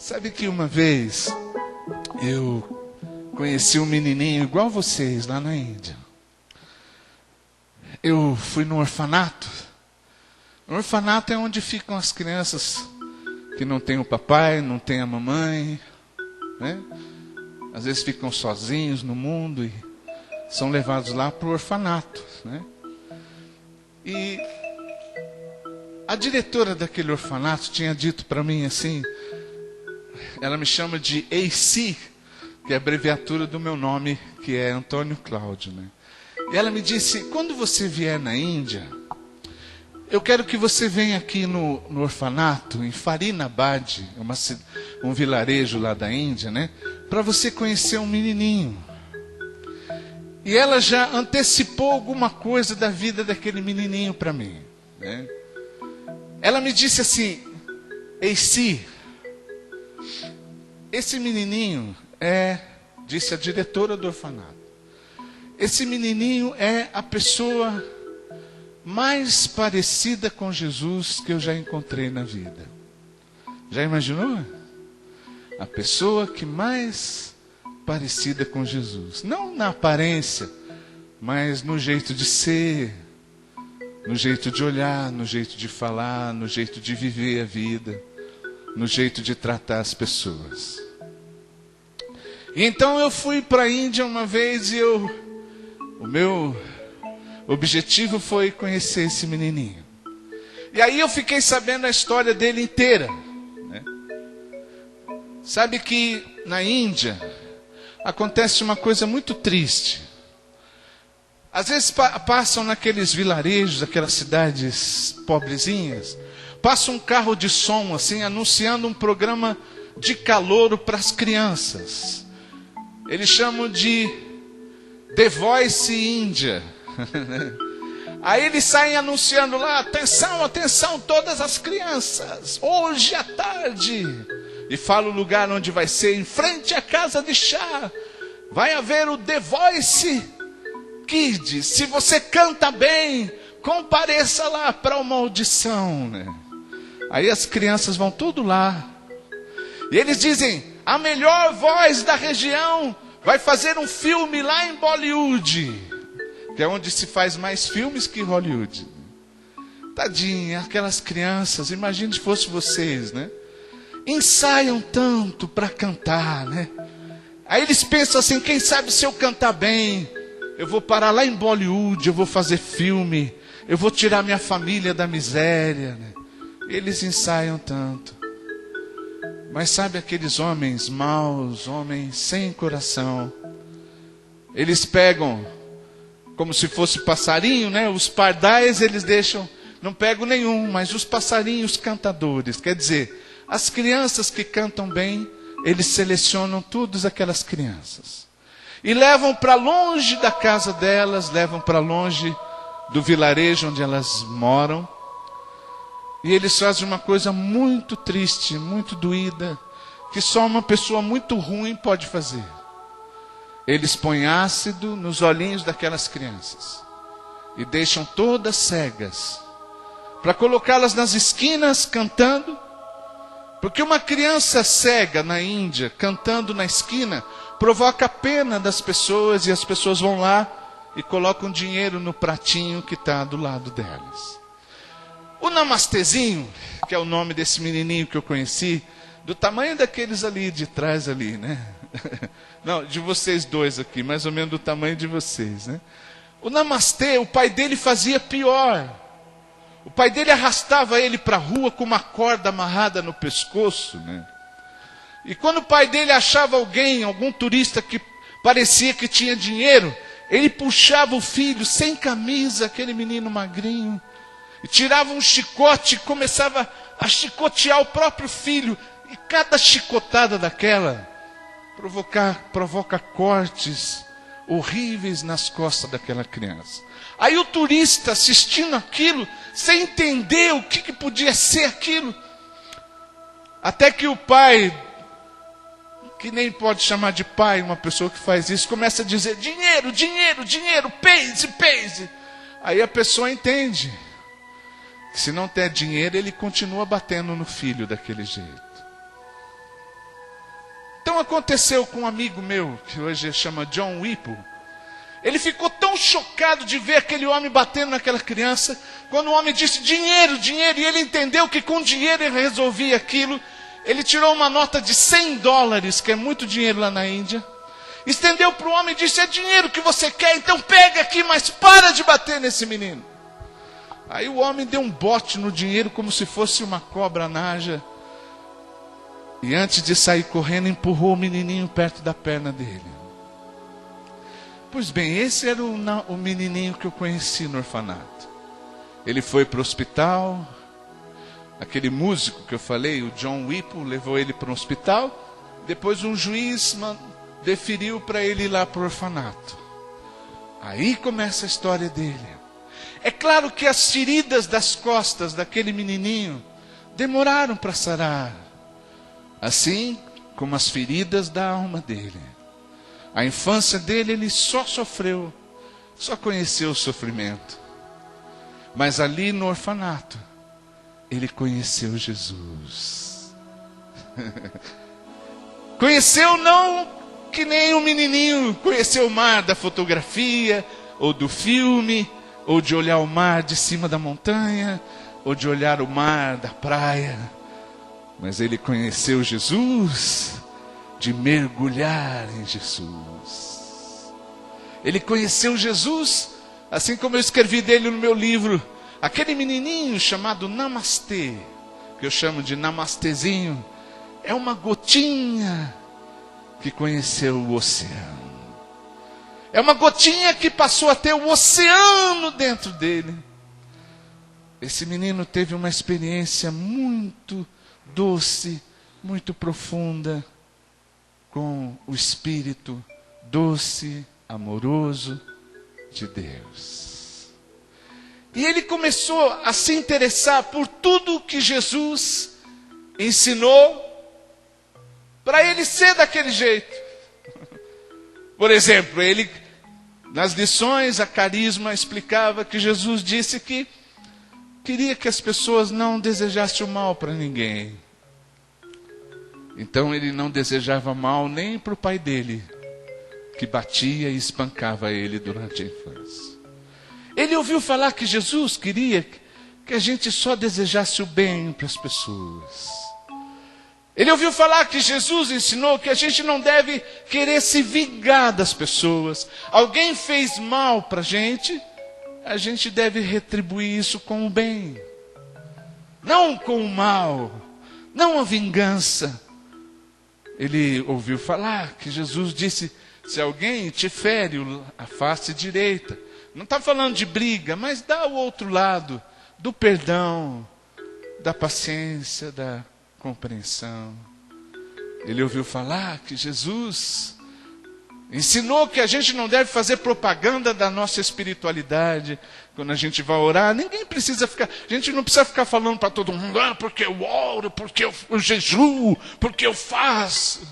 Sabe que uma vez eu conheci um menininho igual vocês lá na Índia. Eu fui no orfanato. O orfanato é onde ficam as crianças que não têm o papai, não têm a mamãe, né? Às vezes ficam sozinhos no mundo e são levados lá para o orfanato, né? E a diretora daquele orfanato tinha dito para mim assim, ela me chama de AC, que é a abreviatura do meu nome, que é Antônio Cláudio, né? E ela me disse, quando você vier na Índia, eu quero que você venha aqui no orfanato, em Faridabad, um vilarejo lá da Índia, né? Para você conhecer um menininho. E ela já antecipou alguma coisa da vida daquele menininho para mim, né? Ela me disse assim, AC, esse menininho disse a diretora do orfanato, esse menininho é a pessoa mais parecida com Jesus que eu já encontrei na vida. Já imaginou? A pessoa que mais parecida com Jesus. Não na aparência, mas no jeito de ser, no jeito de olhar, no jeito de falar, no jeito de viver a vida, no jeito de tratar as pessoas. E então eu fui para a Índia uma vez e o meu objetivo foi conhecer esse menininho. E aí eu fiquei sabendo a história dele inteira, né? Sabe que na Índia acontece uma coisa muito triste. Às vezes passam naqueles vilarejos, aquelas cidades pobrezinhas, passa um carro de som assim, anunciando um programa de calouro para as crianças. Eles chamam de The Voice India. Aí eles saem anunciando lá, atenção, atenção todas as crianças, hoje à tarde. E fala o lugar onde vai ser, em frente à casa de chá. Vai haver o The Voice Kids. Se você canta bem, compareça lá para uma audição, né? Aí as crianças vão tudo lá. E eles dizem, a melhor voz da região vai fazer um filme lá em Bollywood, que é onde se faz mais filmes que Hollywood. Tadinha, aquelas crianças, imagine se fosse vocês, né? Ensaiam tanto para cantar, né? Aí eles pensam assim, quem sabe se eu cantar bem, eu vou parar lá em Bollywood, eu vou fazer filme, eu vou tirar minha família da miséria, né? Eles ensaiam tanto. Mas sabe aqueles homens maus, homens sem coração, eles pegam como se fosse passarinho, né? Os pardais eles deixam, não pegam nenhum, mas os passarinhos cantadores, quer dizer, as crianças que cantam bem, eles selecionam todas aquelas crianças e levam para longe da casa delas, levam para longe do vilarejo onde elas moram. E eles fazem uma coisa muito triste, muito doída, que só uma pessoa muito ruim pode fazer. Eles põem ácido nos olhinhos daquelas crianças e deixam todas cegas, para colocá-las nas esquinas cantando. Porque uma criança cega na Índia, cantando na esquina, provoca a pena das pessoas, e as pessoas vão lá e colocam dinheiro no pratinho que está do lado delas. O Namastezinho, que é o nome desse menininho que eu conheci, do tamanho daqueles ali de trás ali, né? Não, de vocês dois aqui, mais ou menos do tamanho de vocês, né? O Namastê, o pai dele fazia pior. O pai dele arrastava ele para a rua com uma corda amarrada no pescoço, né? E quando o pai dele achava algum turista que parecia que tinha dinheiro, ele puxava o filho sem camisa, aquele menino magrinho, e tirava um chicote e começava a chicotear o próprio filho. E cada chicotada daquela provoca cortes horríveis nas costas daquela criança. Aí o turista assistindo aquilo, sem entender o que podia ser aquilo. Até que o pai, que nem pode chamar de pai uma pessoa que faz isso, começa a dizer, dinheiro, dinheiro, dinheiro, pace, pace. Aí a pessoa entende. Se não der dinheiro, ele continua batendo no filho daquele jeito. Então aconteceu com um amigo meu, que hoje chama John Whipple. Ele ficou tão chocado de ver aquele homem batendo naquela criança, quando o homem disse dinheiro, dinheiro, e ele entendeu que com dinheiro ele resolvia aquilo. Ele tirou uma nota de $100, que é muito dinheiro lá na Índia, estendeu para o homem e disse: é dinheiro que você quer, então pega aqui, mas para de bater nesse menino. Aí o homem deu um bote no dinheiro como se fosse uma cobra naja, e antes de sair correndo, empurrou o menininho perto da perna dele. Pois bem, esse era o menininho que eu conheci no orfanato. Ele foi para o hospital. Aquele músico que eu falei, o John Whipple, levou ele para um hospital. Depois um juiz deferiu para ele ir lá para o orfanato. Aí começa a história dele. É claro que as feridas das costas daquele menininho demoraram para sarar, assim como as feridas da alma dele. A infância dele, ele só sofreu, só conheceu o sofrimento. Mas ali no orfanato, ele conheceu Jesus. Conheceu não que nem um menininho conheceu o mar da fotografia, ou do filme, ou de olhar o mar de cima da montanha, ou de olhar o mar da praia. Mas ele conheceu Jesus de mergulhar em Jesus. Ele conheceu Jesus, assim como eu escrevi dele no meu livro, aquele menininho chamado Namastê, que eu chamo de Namastezinho, é uma gotinha que conheceu o oceano. É uma gotinha que passou a ter o oceano dentro dele. Esse menino teve uma experiência muito doce, muito profunda, com o Espírito doce, amoroso de Deus. E ele começou a se interessar por tudo que Jesus ensinou, para ele ser daquele jeito. Por exemplo, ele, nas lições, a Carisma explicava que Jesus disse que queria que as pessoas não desejassem o mal para ninguém. Então ele não desejava mal nem para o pai dele, que batia e espancava ele durante a infância. Ele ouviu falar que Jesus queria que a gente só desejasse o bem para as pessoas. Ele ouviu falar que Jesus ensinou que a gente não deve querer se vingar das pessoas. Alguém fez mal para a gente deve retribuir isso com o bem. Não com o mal, não a vingança. Ele ouviu falar que Jesus disse: se alguém te fere a face direita, não está falando de briga, mas dá o outro lado, do perdão, da paciência, da compreensão. Ele ouviu falar que Jesus ensinou que a gente não deve fazer propaganda da nossa espiritualidade. Quando a gente vai orar, a gente não precisa ficar falando para todo mundo: porque eu oro, porque eu jejuo, porque eu faço.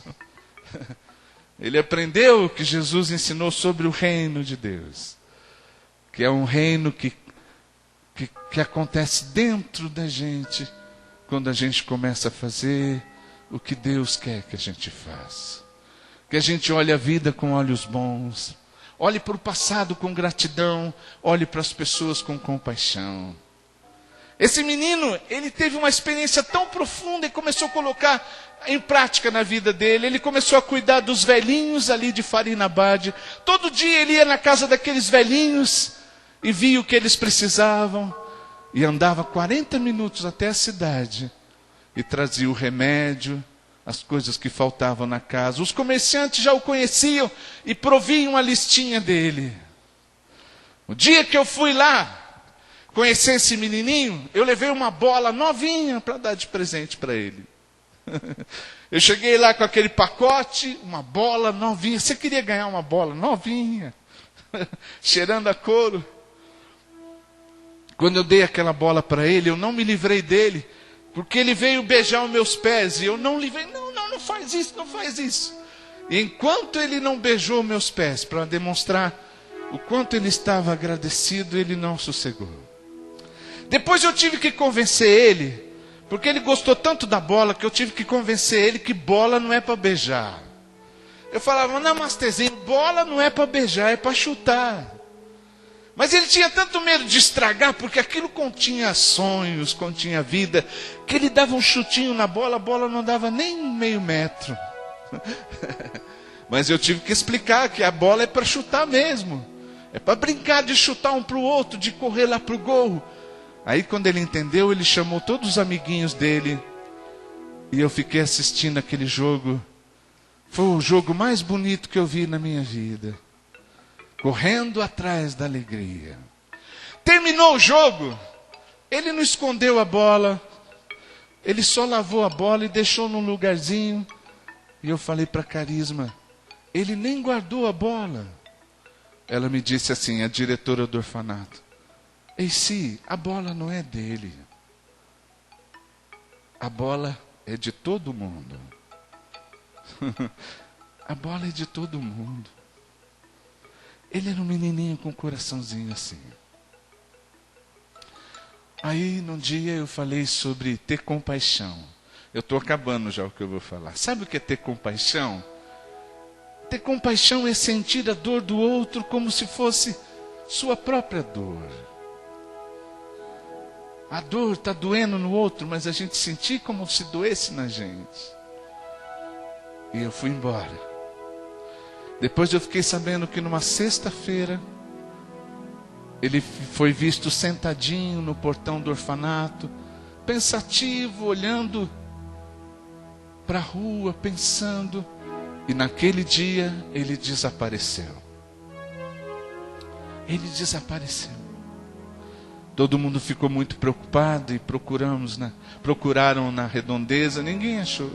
Ele aprendeu que Jesus ensinou sobre o reino de Deus, que é um reino que acontece dentro da gente, quando a gente começa a fazer o que Deus quer que a gente faça. Que a gente olhe a vida com olhos bons, olhe para o passado com gratidão, olhe para as pessoas com compaixão. Esse menino, ele teve uma experiência tão profunda e começou a colocar em prática na vida dele. Ele começou a cuidar dos velhinhos ali de Farinabad. Todo dia ele ia na casa daqueles velhinhos e via o que eles precisavam. E andava 40 minutos até a cidade e trazia o remédio, as coisas que faltavam na casa. Os comerciantes já o conheciam e proviam a listinha dele. O dia que eu fui lá conhecer esse menininho, eu levei uma bola novinha para dar de presente para ele. Eu cheguei lá com aquele pacote, uma bola novinha. Você queria ganhar uma bola novinha? Cheirando a couro. Quando eu dei aquela bola para ele, eu não me livrei dele, porque ele veio beijar os meus pés, e eu não livrei. Não faz isso, não faz isso. E enquanto ele não beijou meus pés, para demonstrar o quanto ele estava agradecido, ele não sossegou. Depois eu tive que convencer ele, Porque ele gostou tanto da bola que eu tive que convencer ele que bola não é para beijar. Eu falava, namastezinho, bola não é para beijar, é para chutar. Mas ele tinha tanto medo de estragar, porque aquilo continha sonhos, continha vida, que ele dava um chutinho na bola, a bola não dava nem meio metro. Mas eu tive que explicar que a bola é para chutar mesmo. É para brincar de chutar um para o outro, de correr lá para o gol. Aí quando ele entendeu, ele chamou todos os amiguinhos dele. E eu fiquei assistindo aquele jogo. Foi o jogo mais bonito que eu vi na minha vida. Correndo atrás da alegria. Terminou o jogo. Ele não escondeu a bola. Ele só lavou a bola e deixou num lugarzinho. E eu falei para Carisma, ele nem guardou a bola. Ela me disse assim, a diretora do orfanato, Eici, a bola não é dele. A bola é de todo mundo. A bola é de todo mundo. Ele era um menininho com um coraçãozinho assim. Aí, num dia, eu falei sobre ter compaixão. Eu estou acabando já o que eu vou falar. Sabe o que é ter compaixão? Ter compaixão é sentir a dor do outro como se fosse sua própria dor. A dor está doendo no outro, mas a gente sentir como se doesse na gente. E eu fui embora. Depois eu fiquei sabendo que numa sexta-feira, ele foi visto sentadinho no portão do orfanato, pensativo, olhando para a rua, pensando. E naquele dia, ele desapareceu. Ele desapareceu. Todo mundo ficou muito preocupado e procuraram na redondeza, ninguém achou.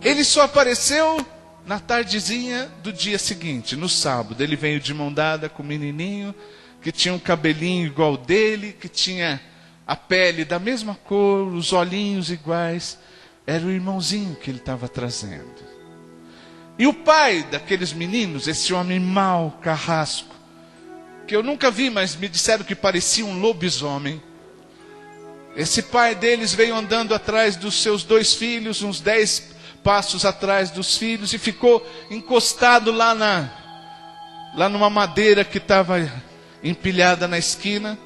Ele só apareceu na tardezinha do dia seguinte, no sábado. Ele veio de mão dada com o menininho, que tinha um cabelinho igual dele, que tinha a pele da mesma cor, os olhinhos iguais. Era o irmãozinho que ele estava trazendo. E o pai daqueles meninos, esse homem mau, carrasco, que eu nunca vi, mas me disseram que parecia um lobisomem. Esse pai deles veio andando atrás dos seus 2 filhos, uns 10 passos atrás dos filhos, e ficou encostado lá numa madeira que estava empilhada na esquina.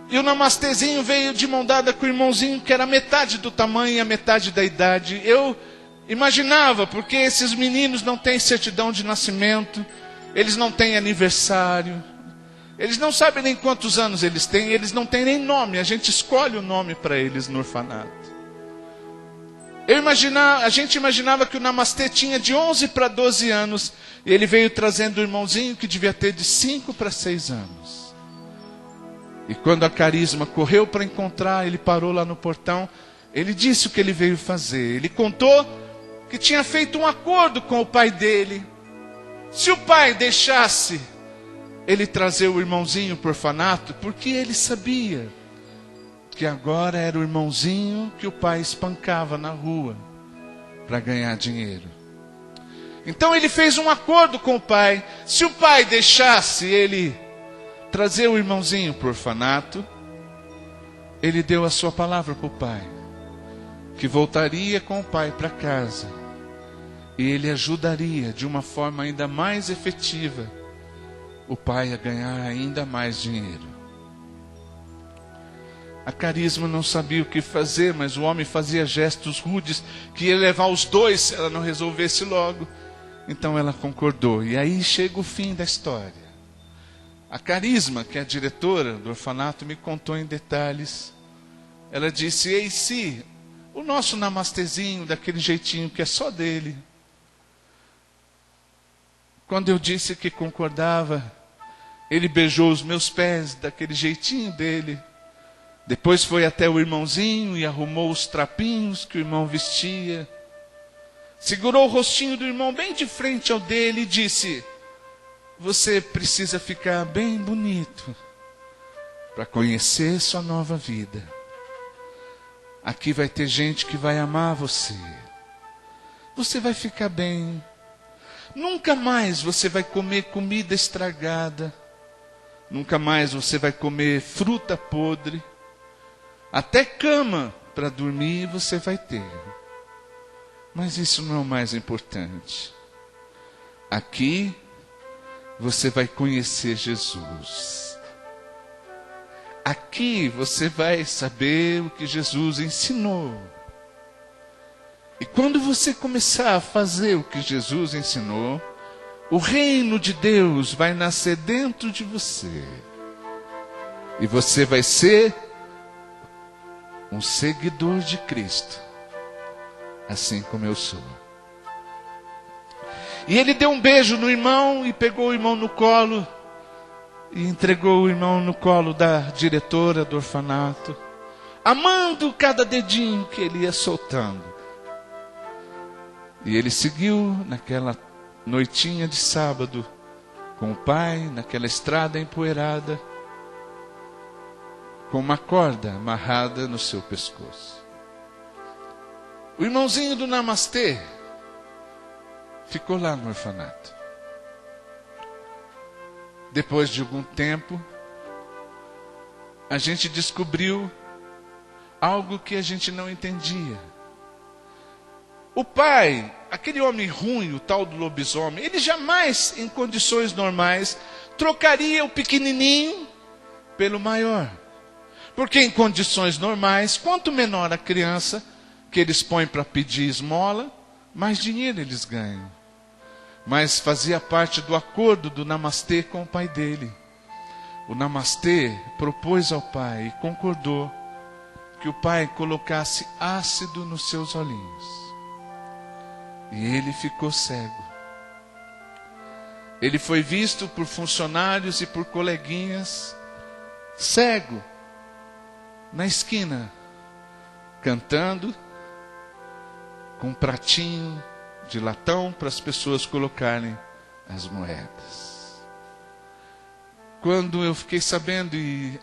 E o namastezinho veio de mão dada com o irmãozinho, que era metade do tamanho e a metade da idade. Eu imaginava, porque esses meninos não têm certidão de nascimento, eles não têm aniversário, eles não sabem nem quantos anos eles têm, eles não têm nem nome, a gente escolhe o nome para eles no orfanato. A gente imaginava que o Namastê tinha de 11 para 12 anos, e ele veio trazendo o irmãozinho que devia ter de 5 para 6 anos. E quando a Carisma correu para encontrar, ele parou lá no portão, ele disse o que ele veio fazer, ele contou que tinha feito um acordo com o pai dele. Se o pai deixasse ele trazer o irmãozinho para o orfanato, porque ele sabia que agora era o irmãozinho que o pai espancava na rua para ganhar dinheiro. Então ele fez um acordo com o pai. Se o pai deixasse ele trazer o irmãozinho para o orfanato, ele deu a sua palavra para o pai, que voltaria com o pai para casa. E ele ajudaria de uma forma ainda mais efetiva o pai a ganhar ainda mais dinheiro. A Carisma não sabia o que fazer, mas o homem fazia gestos rudes que ia levar os 2 se ela não resolvesse logo. Então ela concordou. E aí chega o fim da história. A Carisma, que é a diretora do orfanato, me contou em detalhes. Ela disse, Eici, o nosso namastezinho, daquele jeitinho que é só dele. Quando eu disse que concordava, ele beijou os meus pés daquele jeitinho dele. Depois foi até o irmãozinho e arrumou os trapinhos que o irmão vestia. Segurou o rostinho do irmão bem de frente ao dele e disse, você precisa ficar bem bonito para conhecer sua nova vida. Aqui vai ter gente que vai amar você. Você vai ficar bem. Nunca mais você vai comer comida estragada. Nunca mais você vai comer fruta podre. Até cama para dormir você vai ter. Mas isso não é o mais importante. Aqui você vai conhecer Jesus. Aqui você vai saber o que Jesus ensinou. E quando você começar a fazer o que Jesus ensinou, o reino de Deus vai nascer dentro de você. E você vai ser um seguidor de Cristo, assim como eu sou. E ele deu um beijo no irmão e pegou o irmão no colo e entregou o irmão no colo da diretora do orfanato, amando cada dedinho que ele ia soltando. E ele seguiu naquela noitinha de sábado com o pai, naquela estrada empoeirada, com uma corda amarrada no seu pescoço. O irmãozinho do Namastê ficou lá no orfanato. Depois de algum tempo, a gente descobriu algo que a gente não entendia. O pai, aquele homem ruim, o tal do lobisomem, ele jamais, em condições normais, trocaria o pequenininho pelo maior. Porque em condições normais, quanto menor a criança que eles põem para pedir esmola, mais dinheiro eles ganham. Mas fazia parte do acordo do Namastê com o pai dele. O Namastê propôs ao pai e concordou que o pai colocasse ácido nos seus olhinhos. E ele ficou cego. Ele foi visto por funcionários e por coleguinhas, cego, na esquina, cantando, com um pratinho de latão para as pessoas colocarem as moedas. Quando eu fiquei sabendo, e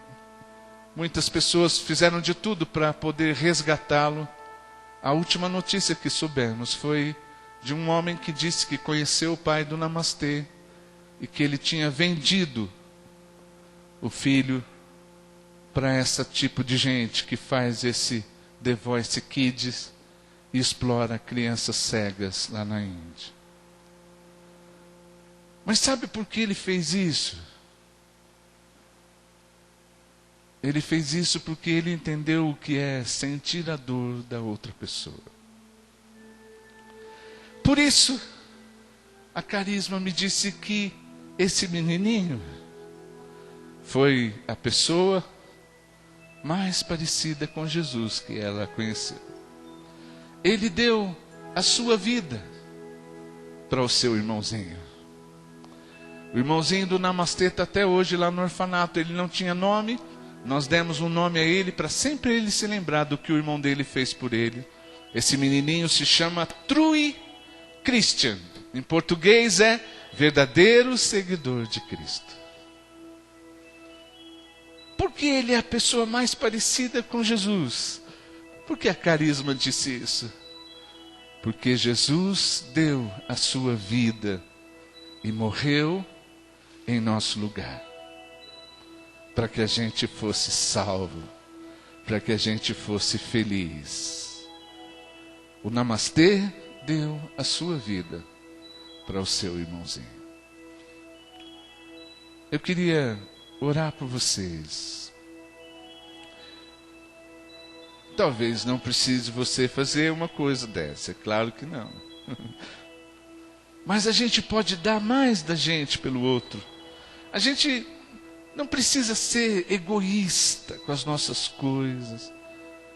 muitas pessoas fizeram de tudo para poder resgatá-lo, a última notícia que soubemos foi de um homem que disse que conheceu o pai do Namastê e que ele tinha vendido o filho para esse tipo de gente que faz esse The Voice Kids e explora crianças cegas lá na Índia. Mas sabe por que ele fez isso? Ele fez isso porque ele entendeu o que é sentir a dor da outra pessoa. Por isso, a Carisma me disse que esse menininho foi a pessoa mais parecida com Jesus que ela conheceu. Ele deu a sua vida para o seu irmãozinho. O irmãozinho do Namastê está até hoje lá no orfanato. Ele não tinha nome, nós demos um nome a ele para sempre ele se lembrar do que o irmão dele fez por ele. Esse menininho se chama True Christian. Em português é verdadeiro seguidor de Cristo. Por que ele é a pessoa mais parecida com Jesus? Por que a Carisma disse isso? Porque Jesus deu a sua vida e morreu em nosso lugar, para que a gente fosse salvo, para que a gente fosse feliz. O Namastê deu a sua vida para o seu irmãozinho. Eu queria orar por vocês. Talvez não precise você fazer uma coisa dessa, é claro que não. Mas a gente pode dar mais da gente pelo outro. A gente não precisa ser egoísta com as nossas coisas.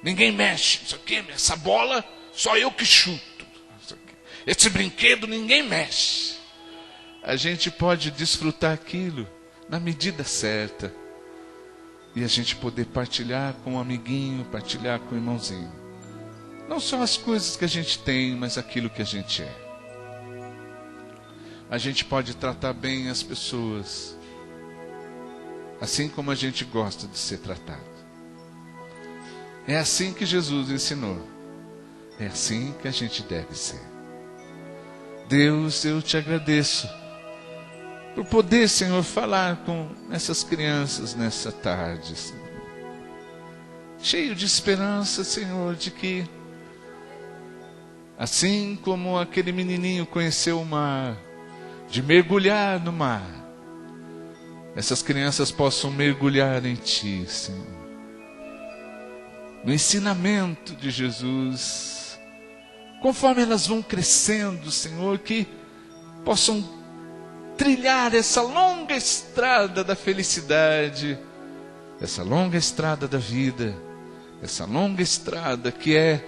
Ninguém mexe, isso aqui, essa bola, só eu que chuto. Esse brinquedo ninguém mexe. A gente pode desfrutar aquilo na medida certa. E a gente poder partilhar com um amiguinho, partilhar com um irmãozinho. Não só as coisas que a gente tem, mas aquilo que a gente é. A gente pode tratar bem as pessoas, assim como a gente gosta de ser tratado. É assim que Jesus ensinou. É assim que a gente deve ser. Deus, eu te agradeço por poder, Senhor, falar com essas crianças nessa tarde, Senhor. cheio de esperança, Senhor, de que, assim como aquele menininho conheceu o mar, de mergulhar no mar, essas crianças possam mergulhar em Ti, Senhor. No ensinamento de Jesus, conforme elas vão crescendo, Senhor, que possam trilhar essa longa estrada da felicidade, essa longa estrada da vida, essa longa estrada que é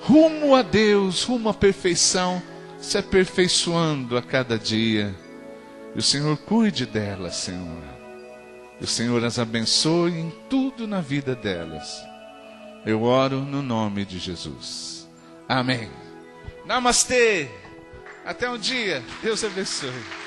rumo a Deus, rumo à perfeição, se aperfeiçoando a cada dia. E o Senhor cuide delas, Senhor. E o Senhor as abençoe em tudo na vida delas. Eu oro no nome de Jesus. Amém. Namastê. Até um dia. Deus abençoe.